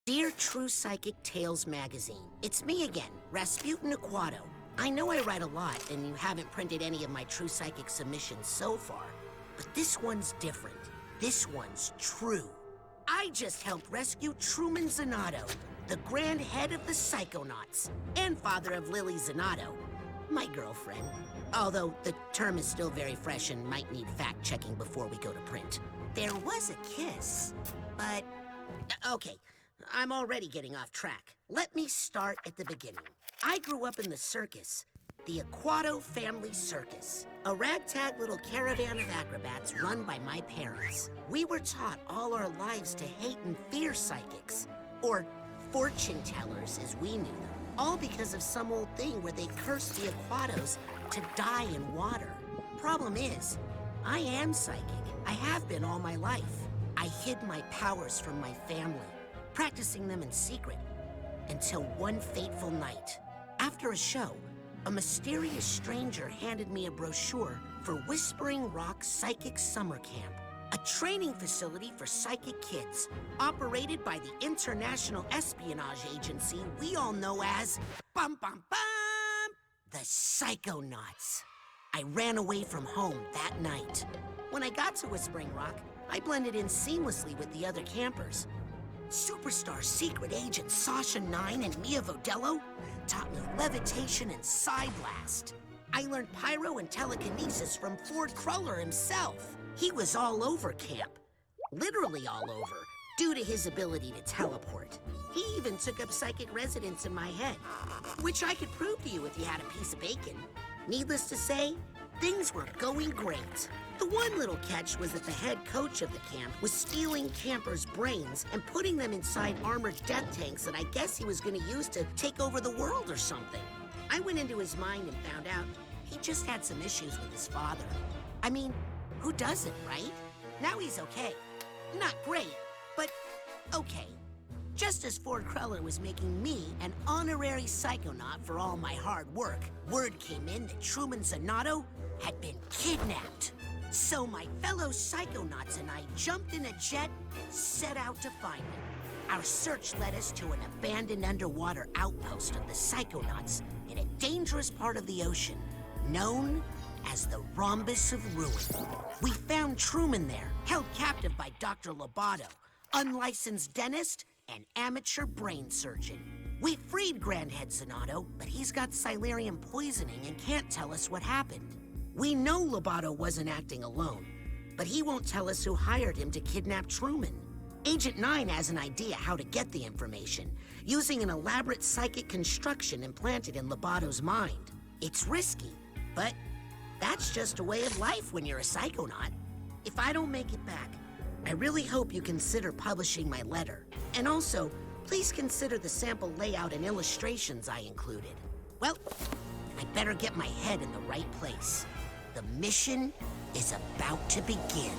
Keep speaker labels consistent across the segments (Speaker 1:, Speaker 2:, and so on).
Speaker 1: Dear True Psychic Tales magazine, it's me again, Rasputin Aquato. I know I write a lot, and you haven't printed any of my True Psychic submissions so far, but this one's different. This one's true. I just helped rescue Truman Zanotto, the grand head of the Psychonauts, and father of Lily Zanotto, my girlfriend. Although the term is still very fresh and might need fact-checking before we go to print. There was a kiss, but... Okay, I'm already getting off track. Let me start at the beginning. I grew up in the circus, the Aquato Family Circus, a ragtag little caravan of acrobats run by my parents. We were taught all our lives to hate and fear psychics, or fortune tellers as we knew them, all because of some old thing where they cursed the Aquatos to die in water. Problem is, I am psychic. I have been all my life. I hid my powers from my family, practicing them in secret, until one fateful night. After a show, a mysterious stranger handed me a brochure for Whispering Rock Psychic Summer Camp, a training facility for psychic kids, operated by the international espionage agency we all know as, bum bum bum, the Psychonauts. I ran away from home that night. When I got to Whispering Rock, I blended in seamlessly with the other campers. Superstar secret agents Sasha 9 and Mia Vodello taught me levitation and psi blast. I learned pyro and telekinesis from Ford Cruller himself. He was all over camp, literally all over, due to his ability to teleport. He even took up psychic residence in my head, which I could prove to you if you had a piece of bacon. Needless to say, things were going great. The one little catch was that the head coach of the camp was stealing campers' brains and putting them inside armored death tanks that I guess he was going to use to take over the world or something. I went into his mind and found out he just had some issues with his father. I mean, who doesn't, right? Now he's okay. Not great, but okay. Just as Ford Cruller was making me an honorary psychonaut for all my hard work, word came in that Truman Zanotto had been kidnapped. So my fellow psychonauts and I jumped in a jet, set out to find him. Our search led us to an abandoned underwater outpost of the Psychonauts in a dangerous part of the ocean, known as the Rhombus of Ruin. We found Truman there, held captive by Dr. Lobato, unlicensed dentist and amateur brain surgeon. We freed Grandhead Zanotto, but he's got Silurium poisoning and can't tell us what happened. We know Lobato wasn't acting alone, but he won't tell us who hired him to kidnap Truman. Agent 9 has an idea how to get the information, using an elaborate psychic construction implanted in Lobato's mind. It's risky, but that's just a way of life when you're a psychonaut. If I don't make it back, I really hope you consider publishing my letter. And also, please consider the sample layout and illustrations I included. Well, I better get my head in the right place. The mission is about to begin.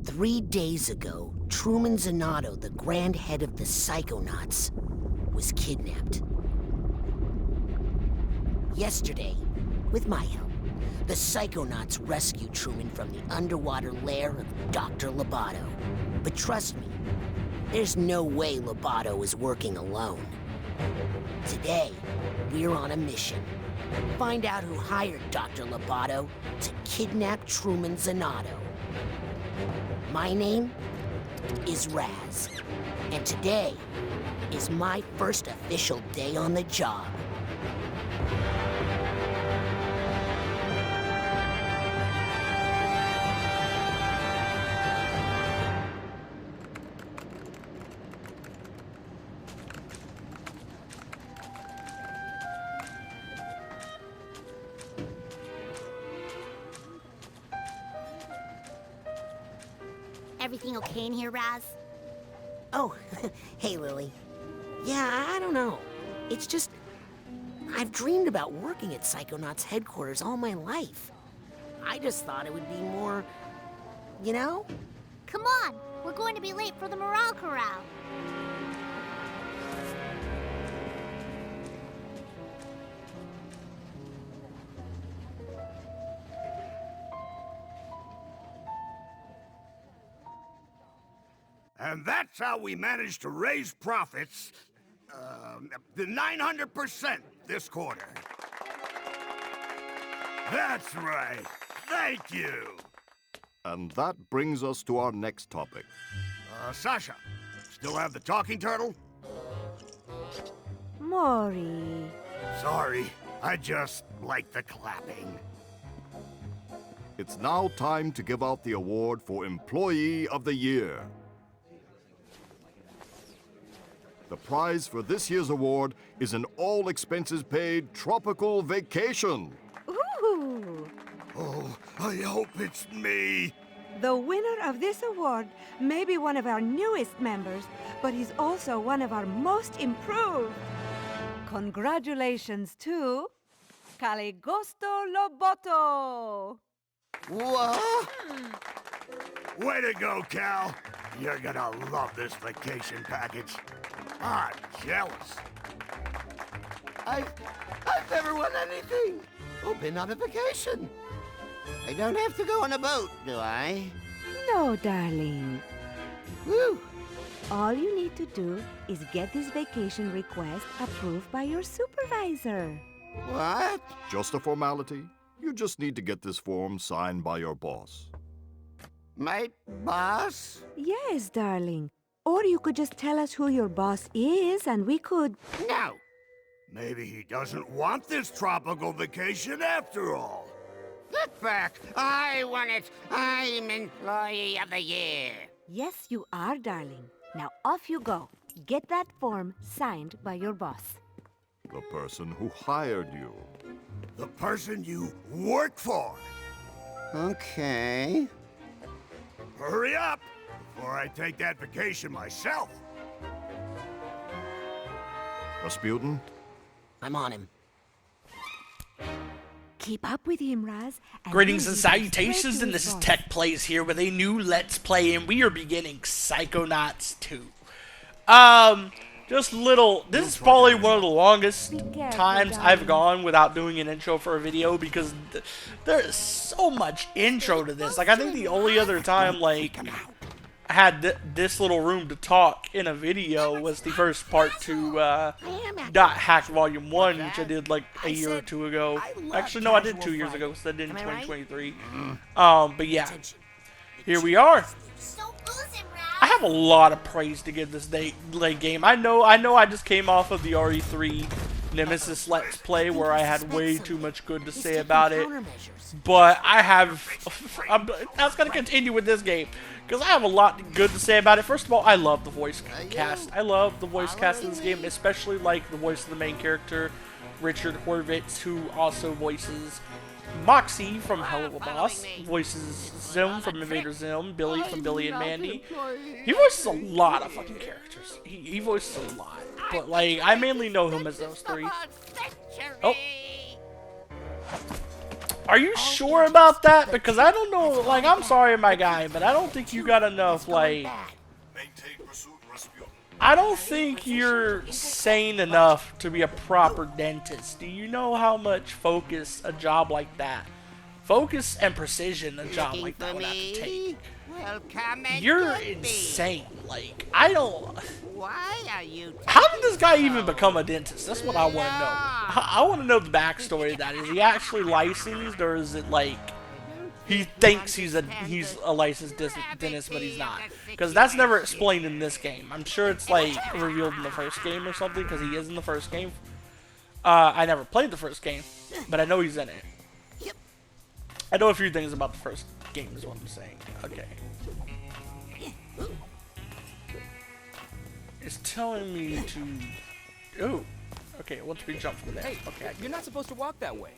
Speaker 1: 3 days ago, Truman Zanotto, the grand head of the Psychonauts, was kidnapped. Yesterday, with my help, the Psychonauts rescued Truman from the underwater lair of Dr. Lobato. But trust me, there's no way Lobato is working alone. Today, we're on a mission. Find out who hired Dr. Lobato to kidnap Truman Zanotto. My name is Raz, and today is my first official day on the job.
Speaker 2: Everything okay in here, Raz?
Speaker 1: Oh, hey, Lily. Yeah, I don't know. It's just, I've dreamed about working at Psychonauts headquarters all my life. I just thought it would be more, you know?
Speaker 2: Come on, we're going to be late for the morale corral.
Speaker 3: And that's how we managed to raise profits, the 900% this quarter. That's right. Thank you.
Speaker 4: And that brings us to our next topic.
Speaker 3: Sasha, still have the talking turtle?
Speaker 5: Mori.
Speaker 3: Sorry, I just like the clapping.
Speaker 4: It's now time to give out the award for Employee of the Year. The prize for this year's award is an all-expenses-paid tropical vacation.
Speaker 5: Ooh!
Speaker 3: Oh, I hope it's me.
Speaker 5: The winner of this award may be one of our newest members, but he's also one of our most improved. Congratulations to Caligosto Loboto.
Speaker 3: What? Way to go, Cal. You're gonna love this vacation package. I'm jealous.
Speaker 6: I've never won anything or been on a vacation. I don't have to go on a boat, do I?
Speaker 5: No, darling.
Speaker 6: Woo!
Speaker 5: All you need to do is get this vacation request approved by your supervisor.
Speaker 6: What?
Speaker 4: Just a formality. You just need to get this form signed by your boss.
Speaker 6: My boss?
Speaker 5: Yes, darling. Or you could just tell us who your boss is and we could...
Speaker 6: No.
Speaker 3: Maybe he doesn't want this tropical vacation after all.
Speaker 6: Get back. I want it. I'm Employee of the Year.
Speaker 5: Yes, you are, darling. Now off you go. Get that form signed by your boss.
Speaker 4: The person who hired you.
Speaker 3: The person you work for.
Speaker 6: Okay.
Speaker 3: Hurry up before I take that vacation myself.
Speaker 4: Rasputin?
Speaker 1: I'm on him.
Speaker 5: Keep up with him, Raz.
Speaker 7: Greetings
Speaker 5: we'll
Speaker 7: and
Speaker 5: lead you
Speaker 7: salutations,
Speaker 5: straight
Speaker 7: and
Speaker 5: to
Speaker 7: this
Speaker 5: his
Speaker 7: is
Speaker 5: boss.
Speaker 7: Tech Plays here with a new Let's Play, and we are beginning Psychonauts 2. Just little, this is probably one of the longest
Speaker 5: careful,
Speaker 7: times
Speaker 5: darling.
Speaker 7: I've gone without doing an intro for a video, because there is so much intro to this. Like, I think the only other time, like, I had this little room to talk in a video was the first part to, Dot Hack Volume 1, which I did, like, a year or two ago. Actually, no, I did 2 years ago, because I did in 2023. But yeah, here we are.
Speaker 2: Don't lose him, Raz.
Speaker 7: I have a lot of praise to give this late game. I know I just came off of the RE3 Nemesis Let's Play where I had way too much good to say about it. But I was going to continue with this game because I have a lot good to say about it. First of all, I love the voice cast. I love the voice cast in this game, especially like the voice of the main character, Richard Horvitz, who also voices Moxie from Hello Boss, voices Zim from Invader Zim, Billy from Billy and Mandy. He voices a lot of fucking characters. He voices a lot. But, like, I mainly know him as those three. Oh. Are you sure about that? Because I don't know, like, I'm sorry, my guy, but I don't think you got enough, like... I don't think you're sane enough to be a proper dentist. Do you know how much focus a job like that, focus and precision a job like that would have to take?
Speaker 6: Well, come and
Speaker 7: You're
Speaker 6: get me.
Speaker 7: insane. Like, I don't...
Speaker 6: Why are you...
Speaker 7: How did this guy even become a dentist? That's what I want to know. I want to know the backstory of that. Is he actually licensed, or is it like... he thinks he's a licensed dentist, but he's not. Because that's never explained in this game. I'm sure it's like revealed in the first game or something, because he is in the first game. I never played the first game, but I know he's in it. I know a few things about the first game is what I'm saying. Okay. It's telling me to... Oh. Okay, once we jump from there.
Speaker 8: Hey,
Speaker 7: okay.
Speaker 8: you're not supposed to walk that way.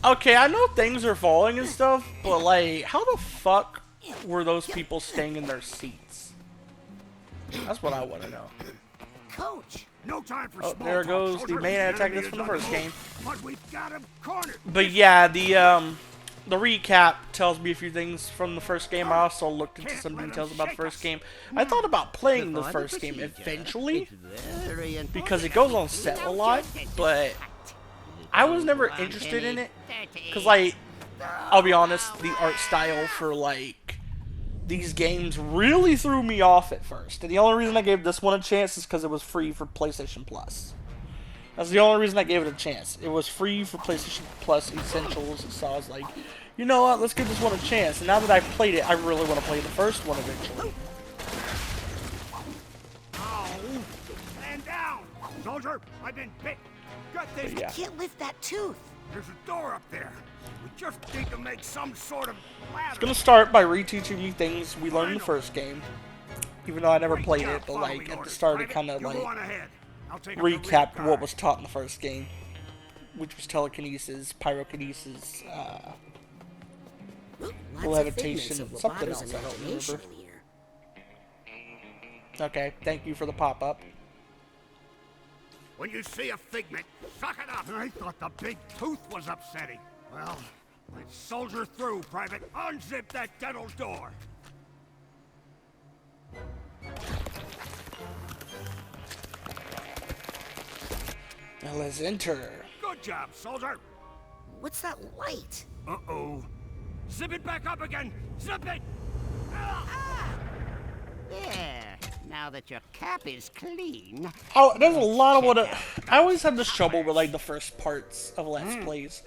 Speaker 7: Okay, I know things are falling and stuff, but like, how the fuck were those people staying in their seats? That's what I want to know.
Speaker 3: Coach, no time for
Speaker 7: Oh,
Speaker 3: small
Speaker 7: there
Speaker 3: talk,
Speaker 7: goes the
Speaker 3: soldier.
Speaker 7: main antagonist
Speaker 3: enemy
Speaker 7: from the
Speaker 3: is on
Speaker 7: first
Speaker 3: move,
Speaker 7: game.
Speaker 3: But we've got him cornered.
Speaker 7: But yeah, the recap tells me a few things from the first game. I also looked into some details about the first game. I thought about playing the first game eventually, because it goes on set a lot, but I was never interested in it, because, like, I'll be honest, the art style for, like, these games really threw me off at first. And the only reason I gave this one a chance is because it was free for PlayStation Plus. That's the only reason I gave it a chance. It was free for PlayStation Plus Essentials, so I was like, you know what, let's give this one a chance. And now that I've played it, I really want to play the first one eventually.
Speaker 3: Oh, stand down! Soldier, I've been bit. Got this.
Speaker 7: Yeah.
Speaker 1: I can't lift that tooth.
Speaker 3: There's a door up there. We just need to make some sort of ladder.
Speaker 7: It's gonna start by reteaching me things we learned in the first game. Even though I never played it, but like at the start it kind of like recapped what was taught in the first game, which was telekinesis, pyrokinesis, levitation, something else I don't remember. Okay, thank you for the pop-up.
Speaker 3: When you see a figment, suck it up. I thought the big tooth was upsetting. Well, let's soldier through, Private. Unzip that dental door.
Speaker 7: Now let's enter.
Speaker 3: Good job, soldier.
Speaker 1: What's that light?
Speaker 3: Uh-oh. Zip it back up again. Zip it.
Speaker 6: There. Now that your cap is clean.
Speaker 7: Oh, there's a lot of what I always have this trouble with like the first parts of Let's Plays.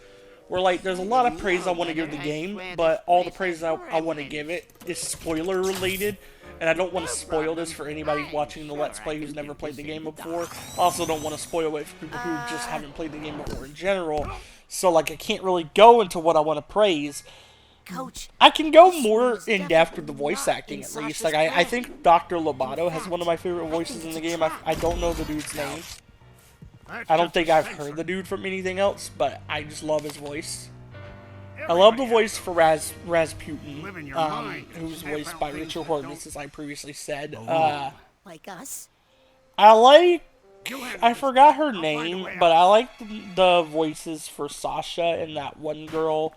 Speaker 7: Where like there's a lot of praise I want to give the game, but all the praise I want to give it is spoiler related. And I don't want to spoil this for anybody watching the Let's Play who's never played the game before. I also don't want to spoil it for people who just haven't played the game before in general. So like I can't really go into what I want to praise.
Speaker 1: Coach,
Speaker 7: I can go more in depth with the voice acting at least. Like I think Dr. Lobato has one of my favorite voices in the game. I don't know the dude's name. I don't think I've heard the dude from anything else, but I just love his voice. I love the voice for Rasputin, who's voiced by Richard Horvitz, as I previously said.
Speaker 1: like us?
Speaker 7: I forgot her name, but I like the voices for Sasha and that one girl.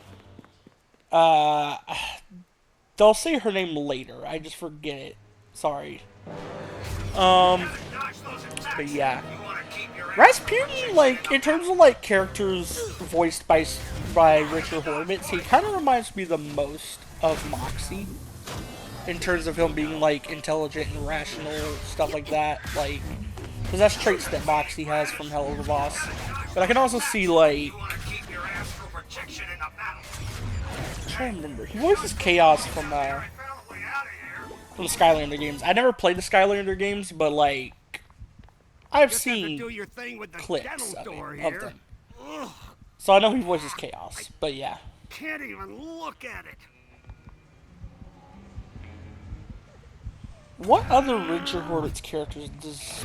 Speaker 7: They'll say her name later. I just forget it. Sorry. But yeah. Rasputin, like, in terms of, like, characters voiced by Richard Horvitz, he kind of reminds me the most of Moxie. In terms of him being, like, intelligent and rational, stuff like that. Like, because that's traits that Moxie has from Hell of a Boss. But I can also see, like... I'm trying to remember. He voices Chaos from the Skylander games. I never played the Skylander games, but, like... I've seen clips of them. So I know he voices Chaos, but yeah.
Speaker 3: Can't even look at it.
Speaker 7: What other Richard Horvitz characters does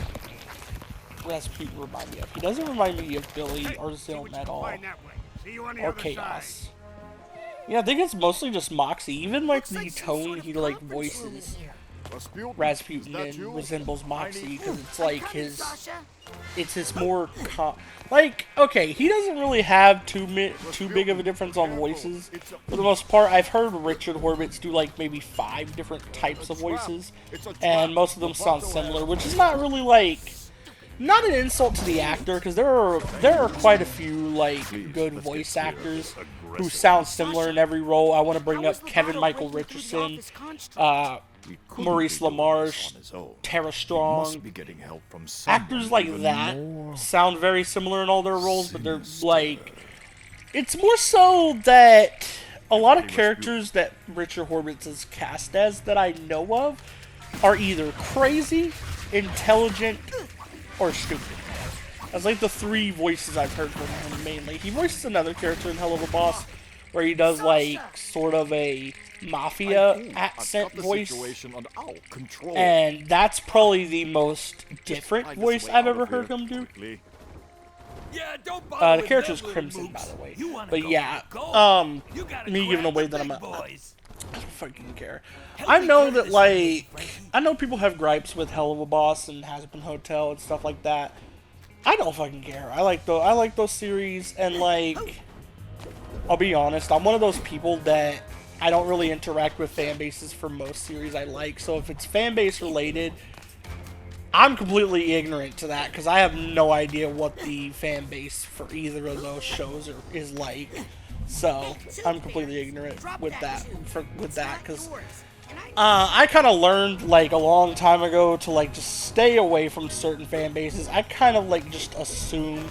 Speaker 7: Rasputin remind me of? He doesn't remind me of Billy or Zilm at all. Or Chaos. Yeah, I think it's mostly just Moxie. Even like the tone he like voices Rasputin in resembles Moxie, because it's like his more like, okay, he doesn't really have too big of a difference on voices for the most part. I've heard Richard Horvitz do like maybe 5 different types of voices, and most of them sound similar, which is not really like, not an insult to the actor, because there are quite a few like good voice actors who sound similar in every role. I want to bring up Kevin Michael Richardson, Maurice LaMarche, Tara Strong. Actors like that sound very similar in all their roles, but they're like, it's more so that a lot of characters that Richard Horvitz is cast as that I know of are either crazy, intelligent, or stupid. That's like the 3 voices I've heard from him mainly. He voices another character in Hell of a Boss where he does like sort of a mafia accent voice, and that's probably the most different voice I've ever heard him do. The character's Crimson, by the way. But yeah, me giving away that I don't fucking care. I know that, like, I know people have gripes with Hell of a Boss and Hazbin Hotel and stuff like that. I don't fucking care. I like those series, and like, I'll be honest, I'm one of those people that I don't really interact with fan bases for most series I like. So if it's fan base related, I'm completely ignorant to that, because I have no idea what the fan base for either of those shows is like. So I'm completely ignorant with that, because I kind of learned like a long time ago to like just stay away from certain fan bases. I kind of like just assume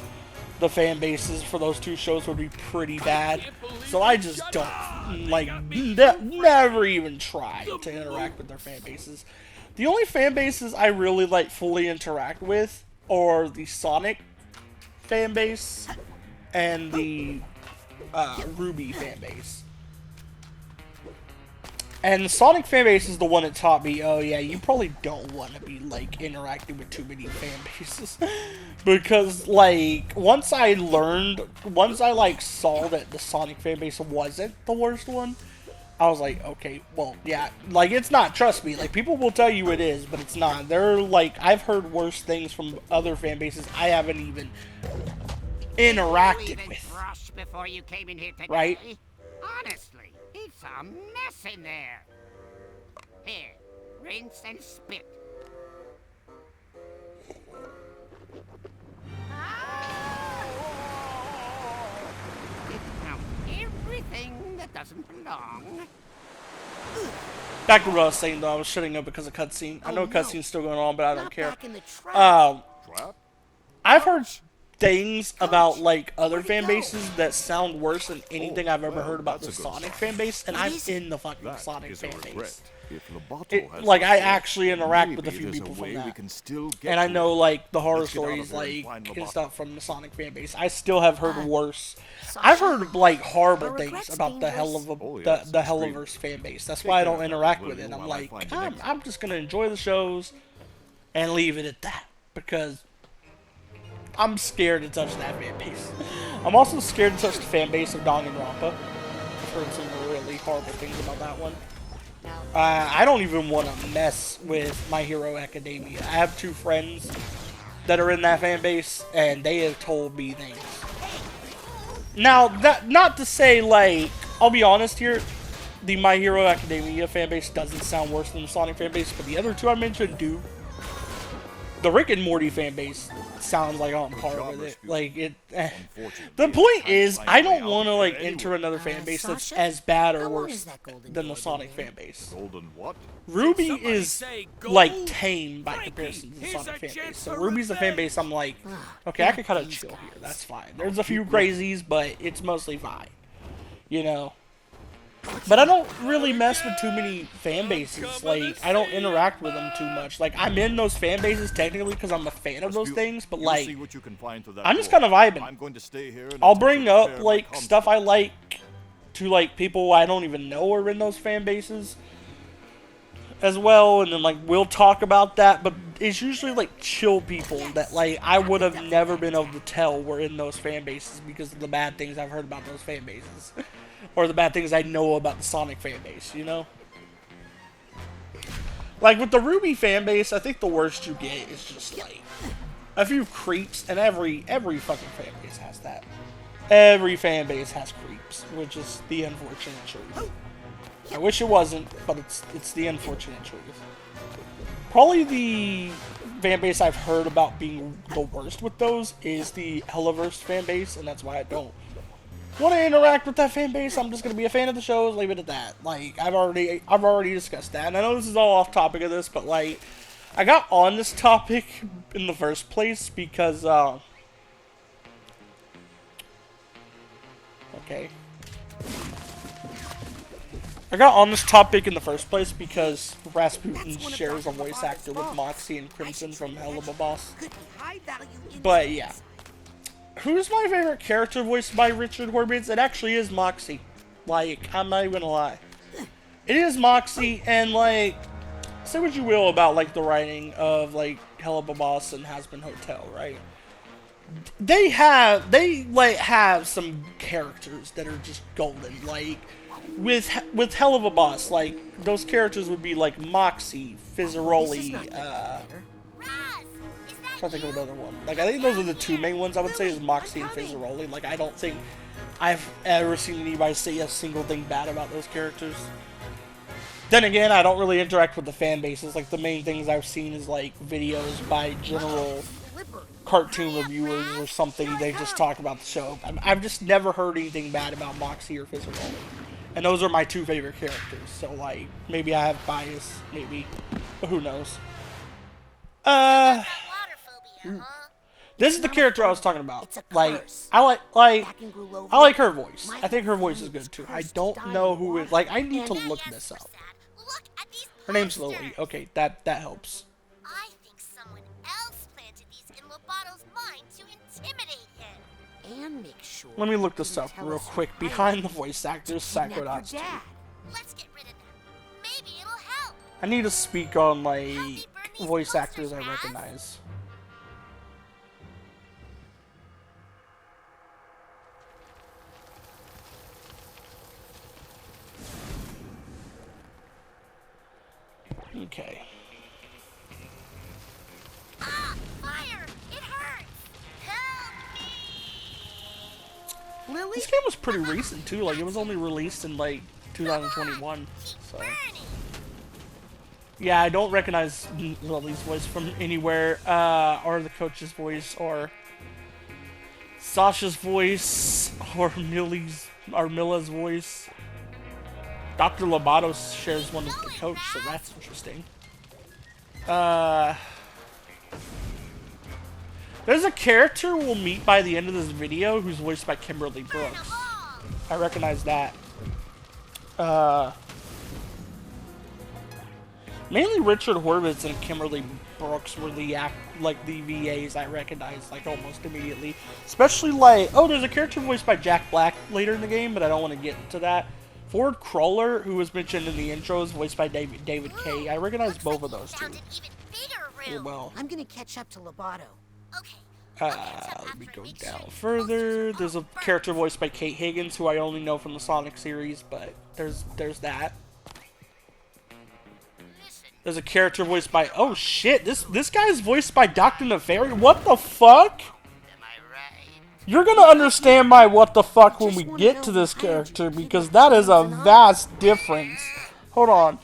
Speaker 7: the fan bases for those two shows would be pretty bad, so I just don't like never even try to interact with their fan bases. The only fan bases I really like fully interact with are the Sonic fan base and the Ruby fan base. And the Sonic fanbase is the one that taught me, oh yeah, you probably don't want to be, like, interacting with too many fan bases. Because, like, once I, like, saw that the Sonic fanbase wasn't the worst one, I was like, okay, well, yeah, like, it's not, trust me, like, people will tell you it is, but it's not. They're, like, I've heard worse things from other fan bases I haven't even interacted with.
Speaker 8: Before you came in here today.
Speaker 7: Right?
Speaker 8: Honestly, it's a mess in there. Here, rinse and spit. Get out everything that doesn't belong.
Speaker 7: Back to what I was saying, though, I was shutting up because of cutscene. I know cutscene's still going on, but I don't care.
Speaker 4: Trap?
Speaker 7: I've heard things about like other fan bases that sound worse than anything I've ever heard about the Sonic fan base, and I'm in the fucking Sonic fan base. Like I actually interact with a few people from that, and I know like the horror stories like and stuff from the Sonic fan base. I still have heard worse. I've heard like horrible things about the the Helliverse fan base. That's why I don't interact with it. I'm like, I'm just gonna enjoy the shows and leave it at that because I'm scared to touch that fan base. I'm also scared to touch the fan base of Danganronpa. I've heard some really horrible things about that one. I don't even want to mess with My Hero Academia. I have two friends that are in that fan base, and they have told me things. Now, that not to say, like, I'll be honest here, the My Hero Academia fan base doesn't sound worse than the Sonic fan base, but the other two I mentioned do. The Rick and Morty fan base sounds like on par with it. Like it. The point is, I don't want to like enter another fan base that's as bad or worse than the Sonic fan base. Ruby is like tame by comparison to the Sonic fan base. So Ruby's the fan base I'm like, okay, I can kind of chill here. That's fine. There's a few crazies, but it's mostly fine. You know. But I don't really mess with too many fan bases. Like, I don't interact with them too much. Like, I'm in those fan bases technically because I'm a fan of those things, but like, I'm just kind of vibing. I'll bring up, like, stuff I like to, like, people I don't even know are in those fan bases as well, and then, like, we'll talk about that, but it's usually, like, chill people that, like, I would have never been able to tell were in those fan bases because of the bad things I've heard about those fan bases. Or the bad things I know about the Sonic fan base, you know? Like, with the Ruby fan base, I think the worst you get is just, like, a few creeps, and every fucking fan base has that. Every fan base has creeps, which is the unfortunate truth. I wish it wasn't, but it's the unfortunate truth. Probably the fan base I've heard about being the worst with those is the Helliverse fan base, and that's why I don't want to interact with that fan base. I'm just gonna be a fan of the shows, leave it at that. Like I've already discussed that, and I know this is all off topic of this, but like I got on this topic in the first place because okay. I got on this topic in the first place because Rasputin shares a voice actor with Moxie and Crimson from Hell of a Boss. But yeah. Who's my favorite character voiced by Richard Horvitz? It actually is Moxie. Like, I'm not even gonna lie. It is Moxie, and like, say what you will about like the writing of like Hell of a Boss and Hazbin Hotel, right? They have some characters that are just golden. Like with Hell of a Boss, like those characters would be like Moxie, Fizzaroli, I'm trying to think of another one. Like, I think those are the two main ones I would say is Moxie and Fizzaroli. Like, I don't think I've ever seen anybody say a single thing bad about those characters. Then again, I don't really interact with the fan bases. Like, the main things I've seen is, like, videos by general cartoon reviewers or something. They just talk about the show. I've just never heard anything bad about Moxie or Fizzaroli. And those are my two favorite characters. So, like, maybe I have bias. Maybe. But who knows?
Speaker 2: Water phobia, huh?
Speaker 7: This is the character I was talking about.
Speaker 1: It's a
Speaker 7: Like,
Speaker 1: curse.
Speaker 7: I
Speaker 1: Back
Speaker 7: like her voice. I think her voice is good too. I don't know who is. Like, I need to look this up.
Speaker 2: Look at these
Speaker 7: Her name's
Speaker 2: posters.
Speaker 7: Lily. Okay, that helps.
Speaker 2: I think someone else planted these in Lobato's mind to intimidate him.
Speaker 1: And make sure.
Speaker 7: Let me look this
Speaker 1: you
Speaker 7: up
Speaker 1: tell
Speaker 7: real
Speaker 1: us
Speaker 7: quick.
Speaker 1: why
Speaker 7: Behind the voice actors,
Speaker 1: kidnapped your
Speaker 7: Psychonauts 2.
Speaker 1: dad.
Speaker 2: Let's get rid of them. Maybe it'll help.
Speaker 7: I need to speak on like voice actors I recognize. Okay.
Speaker 2: Ah, fire! It hurts! Help me!
Speaker 1: Lily?
Speaker 7: This game was pretty recent too. Like, it was only released in like 2021. So. Yeah, I don't recognize Lily's voice from anywhere, or the coach's voice, or Sasha's voice, or Mila's voice. Dr. Lobato shares one with the coach, so that's interesting. There's a character we'll meet by the end of this video who's voiced by Kimberly Brooks. I recognize that. Mainly Richard Horvitz and Kimberly Brooks were the VAs I recognized like almost immediately. Especially like, oh, there's a character voiced by Jack Black later in the game, but I don't want to get into that. Ford Crawler, who was mentioned in the intro, is voiced by David Kay. I recognize both of those two. Really well.
Speaker 1: I'm gonna catch up to Lobato.
Speaker 2: Okay.
Speaker 7: Let me go down further. There's a character voiced by Kate Higgins, who I only know from the Sonic series, but there's that. There's a character voiced by, oh shit, this guy is voiced by Dr. Nefarious. What the fuck? You're gonna understand my what the fuck when we get to this character, because that is a vast difference. Hold on.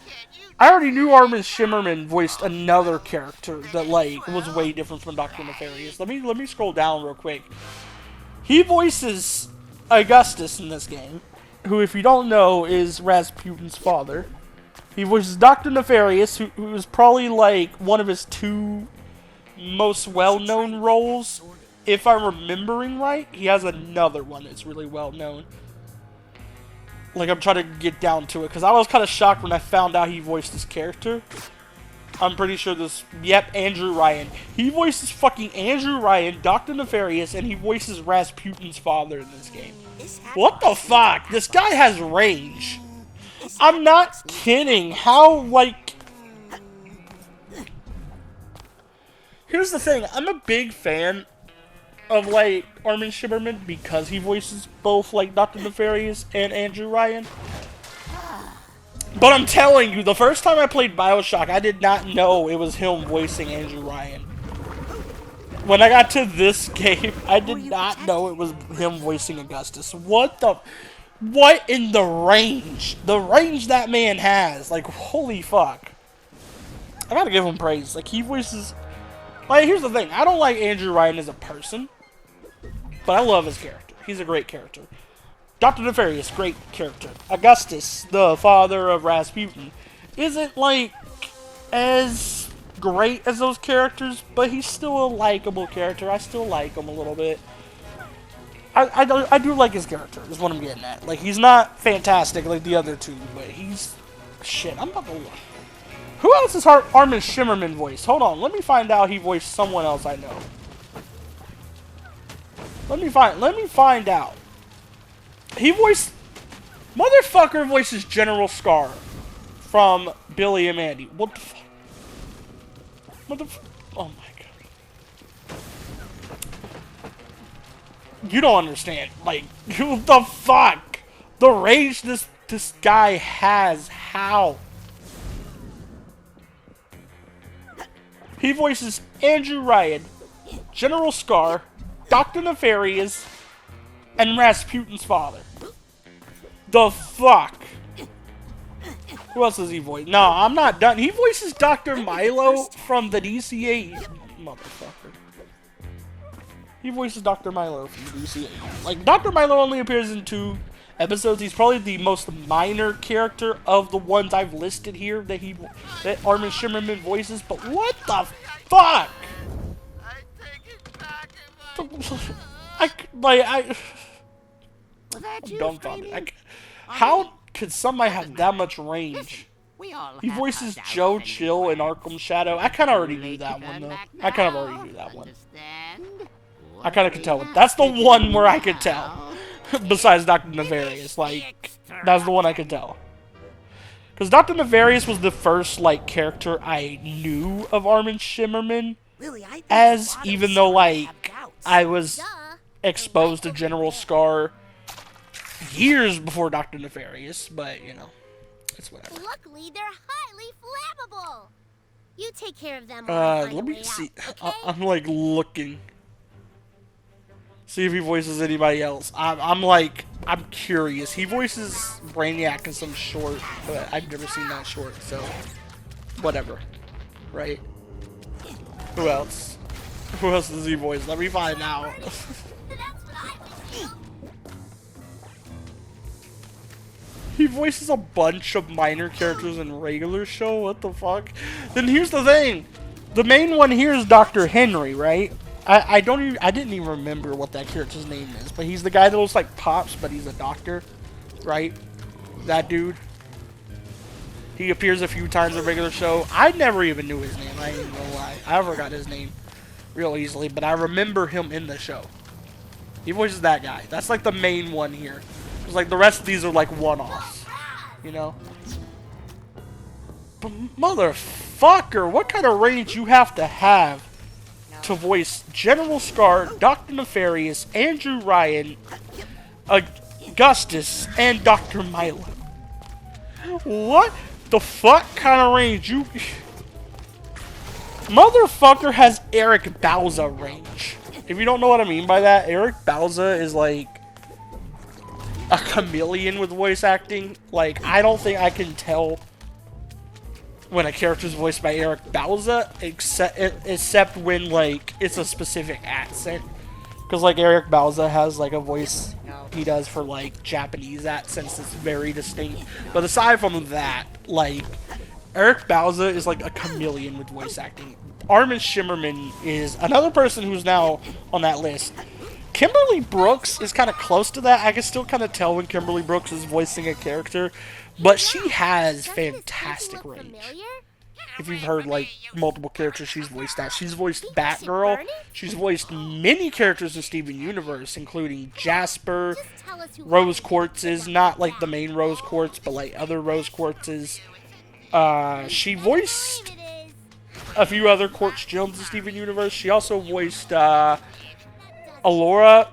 Speaker 7: I already knew Armin Shimmerman voiced another character that like was way different from Dr. Nefarious. Let me scroll down real quick. He voices Augustus in this game, who, if you don't know, is Rasputin's father. He voices Dr. Nefarious, who is probably like one of his two most well-known roles. If I'm remembering right, he has another one that's really well-known. Like, I'm trying to get down to it, because I was kind of shocked when I found out he voiced this character. I'm pretty sure this... Yep, Andrew Ryan. He voices fucking Andrew Ryan, Dr. Nefarious, and he voices Rasputin's father in this game. What the fuck? This guy has range. I'm not kidding. How, like... Here's the thing. I'm a big fan of, like, Armin Shimmerman because he voices both, like, Dr. Nefarious and Andrew Ryan. But I'm telling you, the first time I played BioShock, I did not know it was him voicing Andrew Ryan. When I got to this game, I did not know it was him voicing Augustus. What in the range? The range that man has. Like, holy fuck. I gotta give him praise. Like, he voices... Like, here's the thing. I don't like Andrew Ryan as a person, but I love his character. He's a great character. Dr. Nefarious, great character. Augustus, the father of Rasputin, isn't, like, as great as those characters, but he's still a likable character. I still like him a little bit. I do like his character, is what I'm getting at. Like, he's not fantastic like the other two, but he's... Shit, I'm about to... Who else is Armin Shimmerman voiced? Hold on, let me find out he voiced someone else I know. Let me find out. He voiced... Motherfucker voices General Scar from Billy and Mandy. What the fuck? Oh my god. You don't understand. Like, what the fuck? The range this guy has. How? He voices Andrew Ryan, General Scar, Dr. Nefarious, and Rasputin's father. The fuck? Who else does he voice? No, I'm not done. He voices Dr. Milo from the DCA. Motherfucker. He voices Dr. Milo from the DCA. Like, Dr. Milo only appears in two episodes. He's probably the most minor character of the ones I've listed here that Armin Shimmerman voices. But what the fuck? I'm dumbfounded. How could somebody have that much range? He voices Joe Chill in Arkham Shadow. I kind of already knew that one, though. I kind of already knew that one. I kind of could tell. That's the one where I could tell. Besides Dr. Nefarious. Like, that's the one I could tell. Because Dr. Nefarious was the first, like, character I knew of Armin Shimmerman as, even though, like, I was exposed to General Scar years before Dr. Nefarious, but, you know, it's whatever.
Speaker 2: Luckily, they're highly flammable. You take care of them.
Speaker 7: Let me see. Okay? I'm like looking. See if he voices anybody else. I'm curious. He voices Brainiac in some short, but I've never seen that short, so whatever. Right? Who else? Who else does he voice? Let me find out. He voices a bunch of minor characters in regular show. What the fuck? Then here's the thing. The main one here is Dr. Henry, right? I didn't even remember what that character's name is, but he's the guy that looks like Pops, but he's a doctor, right? That dude. He appears a few times in regular show. I never even knew his name. I ain't gonna lie. I forgot his name real easily, but I remember him in the show. He voices that guy. That's like the main one here. Because like the rest of these are like one-offs, you know? But motherfucker, what kind of range you have to voice General Scar, Dr. Nefarious, Andrew Ryan, Augustus, and Dr. Milo? What the fuck kind of range you... Motherfucker has Eric Bauza range. If you don't know what I mean by that, Eric Bauza is like a chameleon with voice acting. Like, I don't think I can tell when a character's voiced by Eric Bauza, except when, like, it's a specific accent. Because, like, Eric Bauza has, like, a voice he does for, like, Japanese accents that's very distinct. But aside from that, like, Eric Bauza is, like, a chameleon with voice acting. Armin Shimmerman is another person who's now on that list. Kimberly Brooks is kind of close to that. I can still kind of tell when Kimberly Brooks is voicing a character, but she has fantastic range. If you've heard, like, multiple characters she's voiced at. She's voiced Batgirl. She's voiced many characters in Steven Universe, including Jasper, Rose Quartzes, not, like, the main Rose Quartz, but, like, other Rose Quartzes. She voiced a few other Quartz Gems in Steven Universe. She also voiced, Alora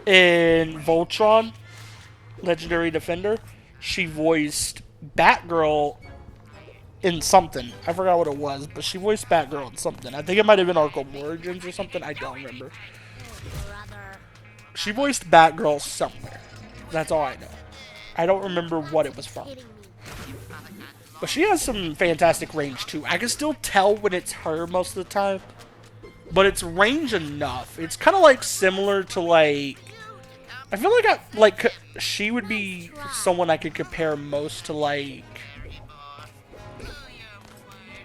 Speaker 7: in Voltron, Legendary Defender. She voiced Batgirl in something. I forgot what it was, but she voiced Batgirl in something. I think it might have been Arkham Origins or something. I don't remember. She voiced Batgirl somewhere. That's all I know. I don't remember what it was from. But she has some fantastic range, too. I can still tell when it's her most of the time. But it's range enough. It's kind of like similar to like... I feel like she would be someone I could compare most to like...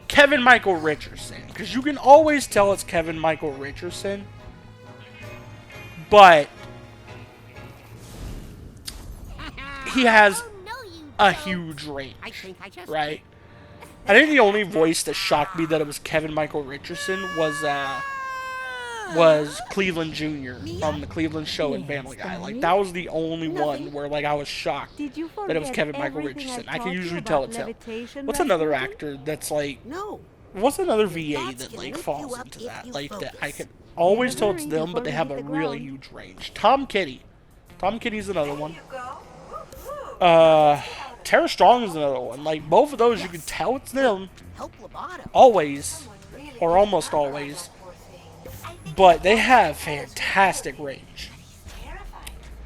Speaker 7: Kevin Michael Richardson. Because you can always tell it's Kevin Michael Richardson. But... he has a huge range. Right? I think the only voice that shocked me that it was Kevin Michael Richardson was Cleveland Jr. on the Cleveland Show and Family Guy. Like, that was the only one where, like, I was shocked that it was Kevin Michael Richardson. I can usually tell it's him. What's another actor that's, like... What's another VA that, like, falls into that? Like, that I can always tell it's them, but they have a really huge range. Tom Kitty. Tom Kitty's another one. Tara Strong is another one. Like, both of those, you can tell it's them. Always. Or almost always. But they have fantastic range.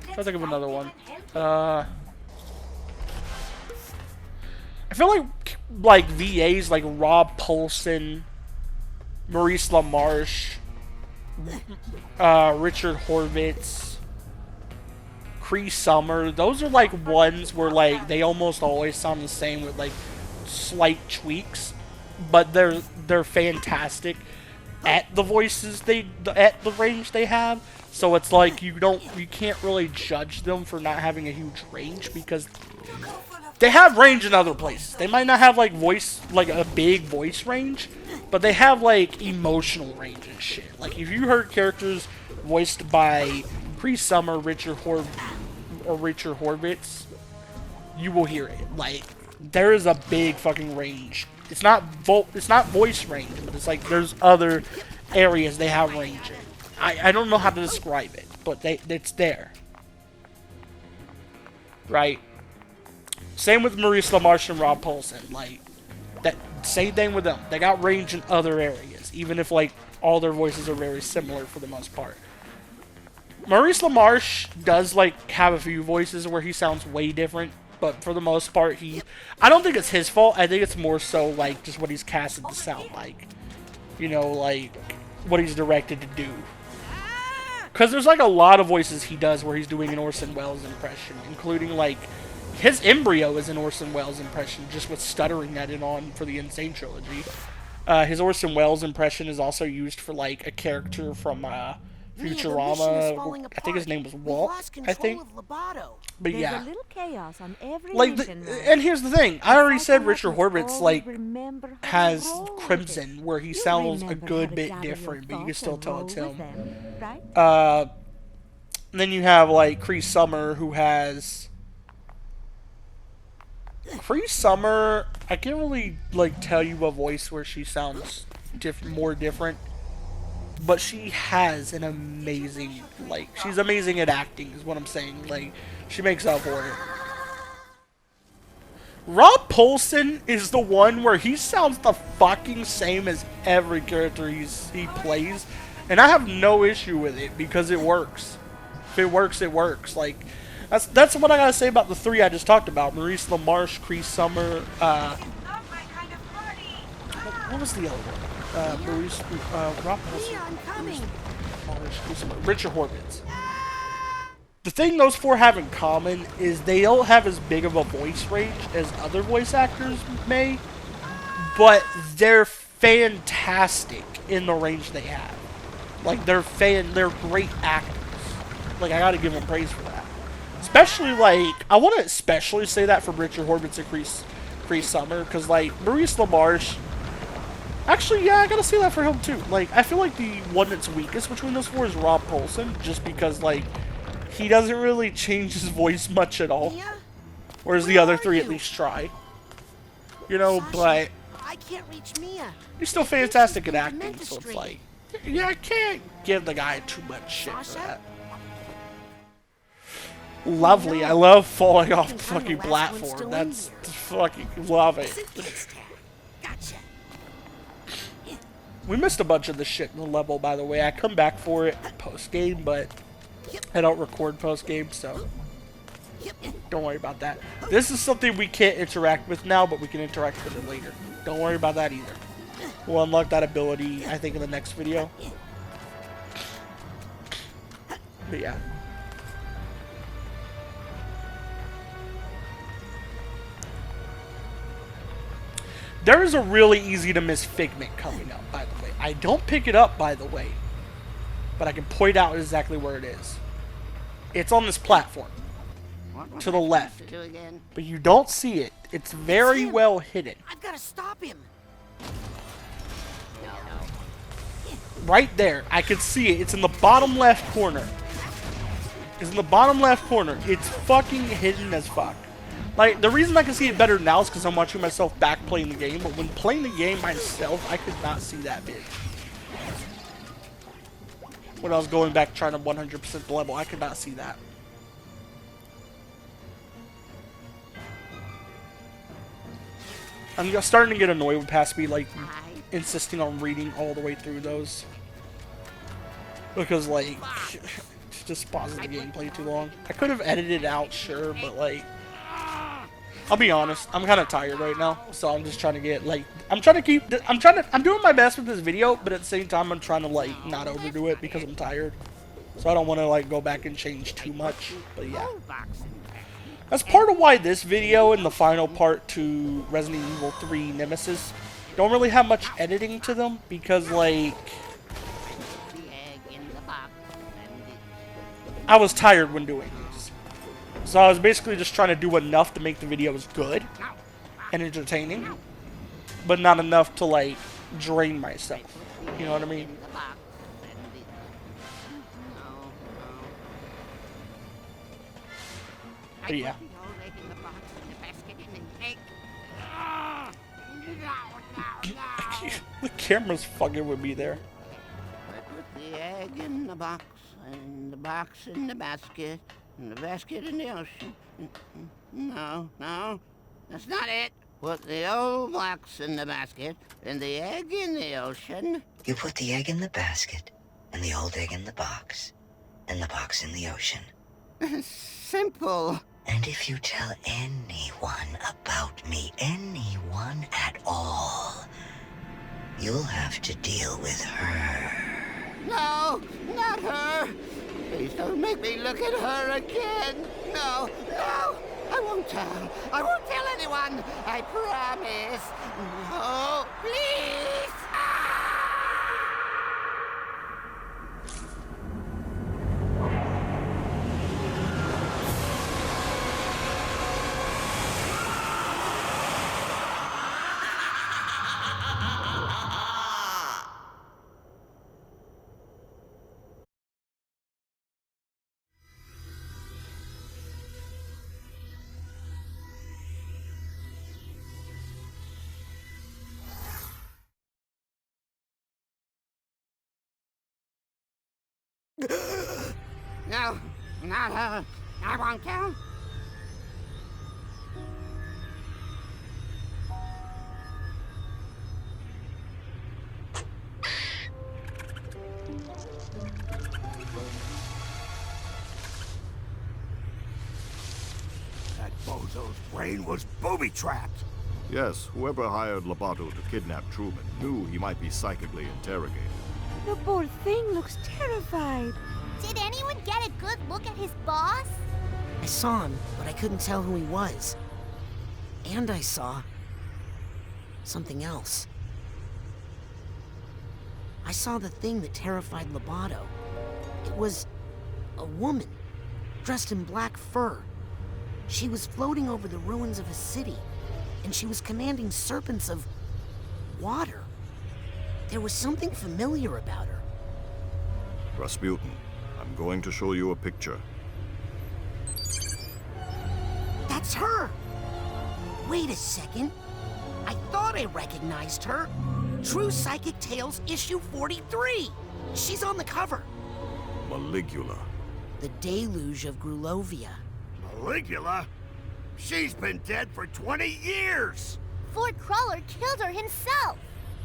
Speaker 7: I'll think of another one. I feel like VAs like Rob Paulson, Maurice LaMarche, Richard Horvitz, Cree Summer, those are like ones where like they almost always sound the same with like slight tweaks, but they're fantastic at the voices at the range they have. So it's like you can't really judge them for not having a huge range because they have range in other places. They might not have like a big voice range, but they have like emotional range and shit. Like if you heard characters voiced by Cree Summer, Richard Horvitz, you will hear it. Like there is a big fucking range. It's not voice range, but it's like there's other areas they have range in. I don't know how to describe it, but it's there. Right? Same with Maurice LaMarche and Rob Paulsen. Like, that same thing with them. They got range in other areas, even if, like, all their voices are very similar for the most part. Maurice LaMarche does, like, have a few voices where he sounds way different, but for the most part, I don't think it's his fault. I think it's more so, like, just what he's casted to sound like. You know, like, what he's directed to do. Because there's, like, a lot of voices he does where he's doing an Orson Welles impression, including, like, his embryo is an Orson Welles impression, just with stuttering added on for the Insane Trilogy. His Orson Welles impression is also used for, like, a character from Futurama. I think his name was Walt, I think. But yeah.
Speaker 5: There's a little chaos on every
Speaker 7: Like,
Speaker 5: mission now.
Speaker 7: and here's the thing. I already said
Speaker 5: Psychonauts
Speaker 7: Richard Horvitz,
Speaker 5: always
Speaker 7: like,
Speaker 5: remember how
Speaker 7: has
Speaker 5: to roll with
Speaker 7: Crimson,
Speaker 5: it.
Speaker 7: where he
Speaker 5: You
Speaker 7: sounds a
Speaker 5: remember
Speaker 7: good
Speaker 5: how to
Speaker 7: bit
Speaker 5: gather your
Speaker 7: different, but you can
Speaker 5: thoughts
Speaker 7: still
Speaker 5: and
Speaker 7: tell
Speaker 5: roll
Speaker 7: it's
Speaker 5: with
Speaker 7: him.
Speaker 5: them, right?
Speaker 7: Then you have, like, Cree Summer, who has... Cree Summer, I can't really, like, tell you a voice where she sounds more different. But she has an amazing, like, she's amazing at acting, is what I'm saying. Like, she makes up for it. Rob Paulsen is the one where he sounds the fucking same as every character he plays. And I have no issue with it, because it works. If it works, it works. Like, that's what I gotta say about the three I just talked about. Maurice LaMarche, Cree Summer, what was the other one? Maurice, Rob Paulsen, Richard Horvitz. The thing those four have in common is they don't have as big of a voice range as other voice actors may, but they're fantastic in the range they have. Like, they're great actors. Like, I gotta give them praise for that. Especially, like, I want to especially say that for Richard Horvitz and Cree Summer, because, like, Maurice LaMarche, actually, yeah, I gotta say that for him, too. Like, I feel like the one that's weakest between those four is Rob Paulsen, just because, like, he doesn't really change his voice much at all. Whereas the other three at least try. You know, but
Speaker 1: I can't reach Mia.
Speaker 7: he's still fantastic at acting, so it's like, yeah, I can't give the guy too much shit for that. Lovely. I love falling off the fucking platform. That's fucking love it.
Speaker 1: Gotcha.
Speaker 7: We missed a bunch of this shit in the level, by the way. I come back for it post-game, but I don't record post-game, so don't worry about that. This is something we can't interact with now, but we can interact with it later. Don't worry about that either. We'll unlock that ability, I think, in the next video. But yeah. There is a really easy to miss Figment coming up, by the way. I don't pick it up, by the way, but I can point out exactly where it is. It's on this platform, to the left, but you don't see it. It's very well hidden.
Speaker 1: I've got to stop him.
Speaker 7: Right there, I can see it. It's in the bottom left corner. It's in the bottom left corner. It's fucking hidden as fuck. Like, the reason I can see it better now is because I'm watching myself back playing the game, but when playing the game myself, I could not see that bit. When I was going back trying to 100% the level, I could not see that. I'm starting to get annoyed with past me, like, insisting on reading all the way through those. Because, like, it just pauses the gameplay too long. I could have edited it out, sure, but, like, I'll be honest, I'm kind of tired right now, so I'm just trying to get, like, I'm doing my best with this video, but at the same time, I'm trying to, like, not overdo it because I'm tired. So I don't want to like go back and change too much, but yeah.
Speaker 8: Old box in there.
Speaker 7: That's part of why this video and the final part to Resident Evil 3 Nemesis don't really have much editing to them, because like
Speaker 8: The egg in the box and the...
Speaker 7: I was tired when doing these. So I was basically just trying to do enough to make the videos good and entertaining, but not enough to like drain myself. You know what I mean?
Speaker 8: In the box and the... No, no.
Speaker 7: But yeah.
Speaker 8: The old egg in the box and the basket in the egg. Ah! No.
Speaker 7: The camera's fucking with me there.
Speaker 6: I put the egg in the box, and the box in the basket, and the basket in the ocean. No, that's not it. Put the old box in the basket, and the egg in the ocean.
Speaker 9: You put the egg in the basket, and the old egg in the box, and the box in the ocean.
Speaker 6: Simple.
Speaker 9: And if you tell anyone about me, anyone at all, you'll have to deal with her.
Speaker 6: No, not her. Please don't make me look at her again. No, I won't tell. I won't tell anyone. I promise. No, please. No, not her. I won't tell.
Speaker 3: That bozo's brain was booby-trapped.
Speaker 4: Yes, whoever hired Lobato to kidnap Truman knew he might be psychically interrogated.
Speaker 5: The poor thing looks terrified.
Speaker 2: Did anyone get a good look at his boss?
Speaker 1: I saw him, but I couldn't tell who he was. And I saw something else. I saw the thing that terrified Lobato. It was a woman, dressed in black fur. She was floating over the ruins of a city, and she was commanding serpents of water. There was something familiar about her.
Speaker 4: Rasputin, I'm going to show you a picture.
Speaker 1: That's her! Wait a second. I thought I recognized her. True Psychic Tales issue 43. She's on the cover.
Speaker 4: Maligula.
Speaker 1: The Deluge of Grulovia.
Speaker 3: Maligula? She's been dead for 20 years!
Speaker 2: Ford Crawler killed her himself.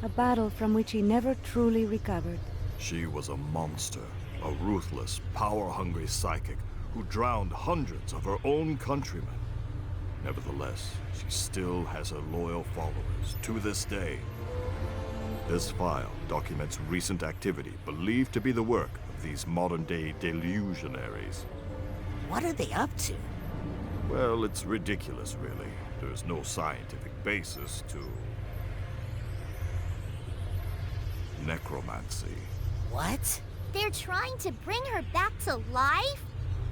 Speaker 5: A battle from which he never truly recovered.
Speaker 4: She was a monster, a ruthless, power-hungry psychic who drowned hundreds of her own countrymen. Nevertheless, she still has her loyal followers to this day. This file documents recent activity believed to be the work of these modern-day delusionaries.
Speaker 1: What are they up to?
Speaker 4: Well, it's ridiculous, really. There's no scientific basis to necromancy.
Speaker 1: What?
Speaker 2: They're trying to bring her back to life?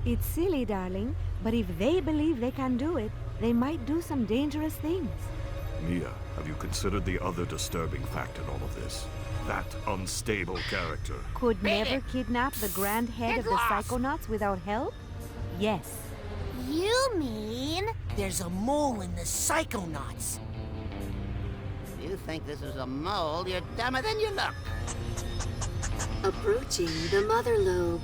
Speaker 5: It's silly, darling, but if they believe they can do it, they might do some dangerous things.
Speaker 4: Mia, have you considered the other disturbing fact in all of this? That unstable character.
Speaker 5: Could never kidnap the grand head of the Psychonauts without help? Yes.
Speaker 2: You mean...
Speaker 1: There's a mole in the Psychonauts.
Speaker 6: If you think this is a mole, you're dumber than you look.
Speaker 10: Approaching the mother lobe.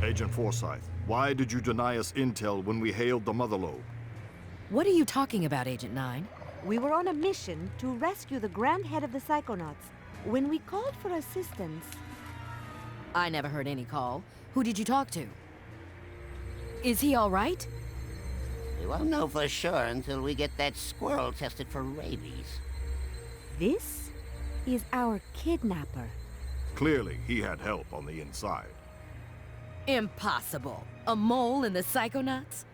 Speaker 4: Agent Forsyth, why did you deny us intel when we hailed the Mother Lobe?
Speaker 10: What are you talking about, Agent 9?
Speaker 5: We were on a mission to rescue the Grand Head of the Psychonauts. When we called for assistance...
Speaker 10: I never heard any call. Who did you talk to? Is he all right?
Speaker 6: We won't know for sure until we get that squirrel tested for rabies.
Speaker 5: This is our kidnapper.
Speaker 4: Clearly, he had help on the inside.
Speaker 10: Impossible. A mole in the Psychonauts?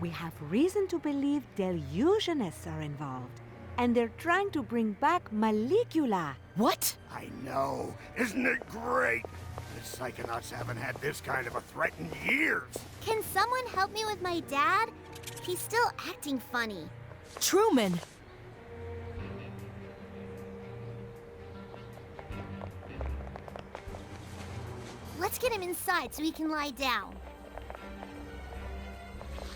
Speaker 5: We have reason to believe delusionists are involved. And they're trying to bring back Malicula.
Speaker 10: What?
Speaker 3: I know. Isn't it great? The Psychonauts haven't had this kind of a threat in years.
Speaker 2: Can someone help me with my dad? He's still acting funny.
Speaker 10: Truman!
Speaker 2: Let's get him inside so he can lie down.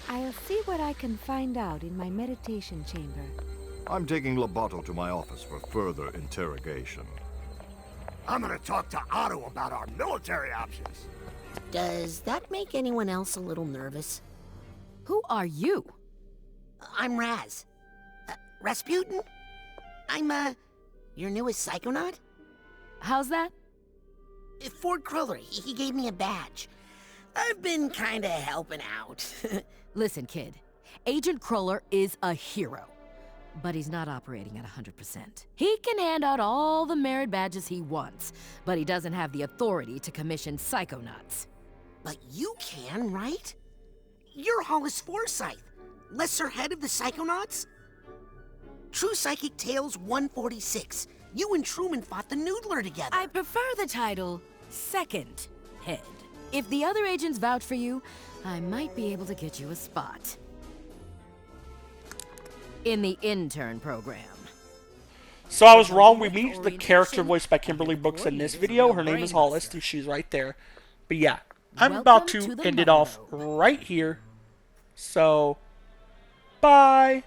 Speaker 5: I'll see what I can find out in my meditation chamber.
Speaker 4: I'm taking Lobato to my office for further interrogation.
Speaker 3: I'm gonna talk to Otto about our military options.
Speaker 1: Does that make anyone else a little nervous?
Speaker 10: Who are you?
Speaker 1: I'm Raz. Rasputin? I'm, your newest Psychonaut?
Speaker 10: How's that?
Speaker 1: Ford Cruller, he gave me a badge. I've been kinda helping out.
Speaker 10: Listen, kid. Agent Cruller is a hero. But he's not operating at 100%. He can hand out all the merit badges he wants, but he doesn't have the authority to commission Psychonauts.
Speaker 1: But you can, right? You're Hollis Forsyth, lesser head of the Psychonauts? True Psychic Tales 146. You and Truman fought the Noodler together.
Speaker 10: I prefer the title Second Head. If the other agents vouch for you, I might be able to get you a spot in the intern program.
Speaker 7: So I was wrong. We meet the character voiced by Kimberly Brooks in this video. Her name is Hollis, and she's right there. But yeah, I'm about to end it off right here. So, bye.